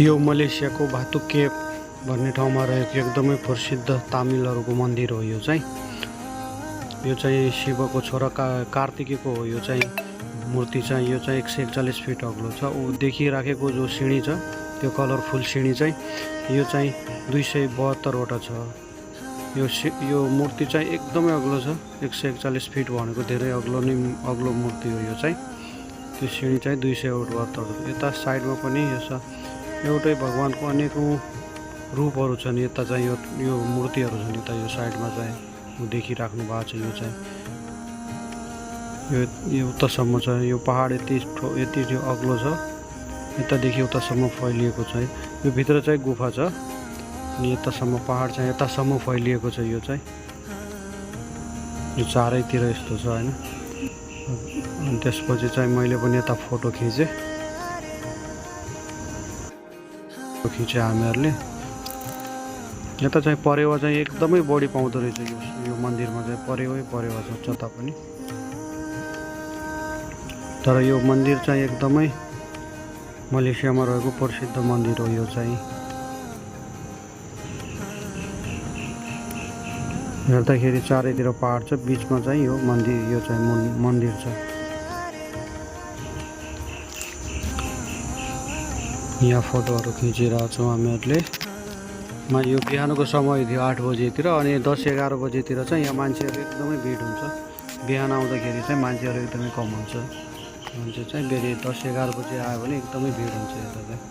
यो मलेसियाको भातु केभ भन्ने ठाउँमा रहेको एकदमै प्रसिद्ध तामिलहरूको मन्दिर हो। यो चाहिँ शिवको छोरा कार्तिकेयको हो। यो चाहिँ मूर्ति चाहिँ यो चाहिँ 141 फिट अग्लो छ। ऊ देखिराखेको जो सिँढी छ त्यो कलरफुल सिँढी चाहिँ यो चाहिँ 272वटा छ। यो मूर्ति चाहिँ एकदमै अग्लो छ। 141 फिट भनेको धेरै अग्लो मूर्ति हो। यो चाहिँ त्यो सिँढी चाहिँ 272। यता साइडमा पनि एउटै भगवानको अनेकौं रूपहरू छन्। यता चाहिँ यो मूर्तिहरू छन्। यता यो साइडमा चाहिँ देखिराख्नु भएको छ। यो चाहिँ यो उतासम्म छ। यो पहाड यति अग्लो छ। यतादेखि उतासम्म फैलिएको छ। यो भित्र चाहिँ गुफा छ अनि यतासम्म पहाड चाहिँ यतासम्म फैलिएको छ। यो चाहिँ यो चारैतिर यस्तो छ हैन। अनि त्यसपछि चाहिँ मैले पनि यता फोटो खिचे हामीहरूले। यता चाहिँ परेवा चाहिँ एकदमै बढी पाउँदो रहेछ। यो मन्दिरमा चाहिँ परेवा छ जता पनि। तर यो मन्दिर चाहिँ एकदमै मलेसियामा रहेको प्रसिद्ध मन्दिर हो। यो चाहिँ हेर्दाखेरि चारैतिर पहाड छ, बीचमा चाहिँ यो चाहिँ मन्दिर छ। यहाँ फोटोहरू खिचिरहेको छौँ हामीहरूले। यो बिहानको समय थियो 8 बजेतिर अनि 10-11 बजेतिर चाहिँ यहाँ मान्छेहरू एकदमै भिड हुन्छ। बिहान आउँदाखेरि चाहिँ मान्छेहरू एकदमै कम हुन्छ। मान्छे चाहिँ बेरी 10-11 बजे आयो भने एकदमै भिड हुन्छ यता चाहिँ।